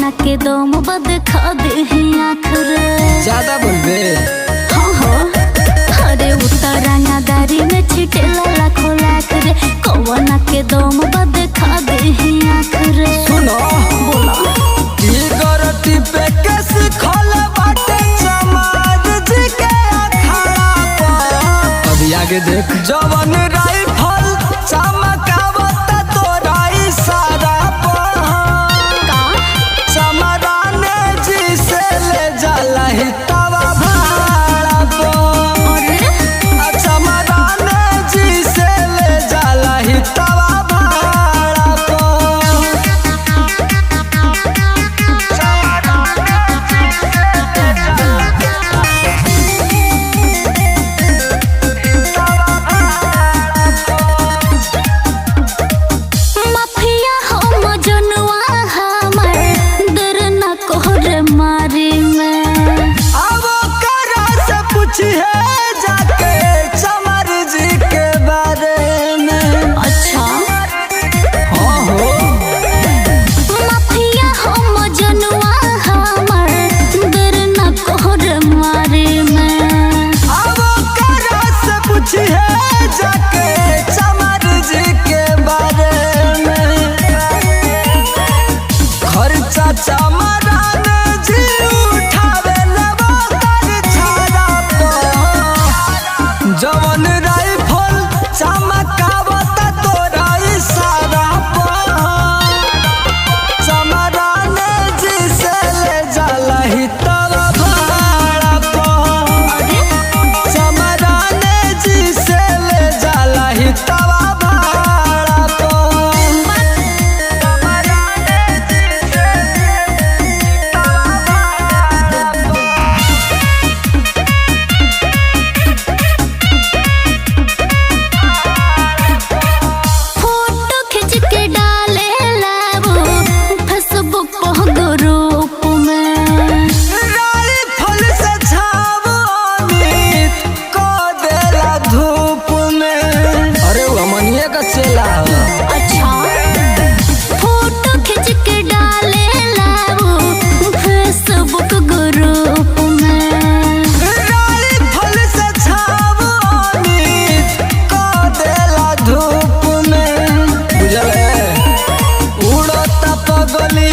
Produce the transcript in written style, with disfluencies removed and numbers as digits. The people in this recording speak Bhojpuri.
कवना के दम बद खा दे आखिर ज्यादा बोलबे। हाँ हाँ अरे उतरादारी में छिटेला लाखों लाख रे कवना के दम बद खा दे आखिर। सुनो बोला की गरती पे केस खोले बाटे समाज जी के अखाड़ा पर। अभी आगे देख जवन राइफल चमकावत तोरा इशारा पर। का चमराने जी से ले जाला ही तवा भाड़ा पर। अरे चमराने जी से ले जाला ही तवा भाड़ा पर। माफिया हो मजनुआ हमर डर न कोहरे मारी में। अब करा से पूछिए जाके चमर जी के बारे में। अच्छा हाँ हो माफिया हो मजनुआ हमर डर न कोहरे मारी में। अब करा से पूछिए जाके चमर जी के बारे में। खर्चा चमरान जी उठावे लबो कर छाड़ा पर। जवन राइफल चमकावत तोरा इशारा पर। चमरान जी से ले जाला ही तवा भाड़ा पर। चमरान जी से ले जाला ही तवा भाड़ा पर। फोटो खींच के डाले लाबो फेसबुक पर ग्रुप में। राइफल से छाव अमित को देला धूप में। अरे वो अमनिया का चेला अच्छा फोटो खींच के डाले लाबो फेसबुक ग्रुप में। राइफल से छाव अमित को देला धूप में। बुझल है उड़ता पगली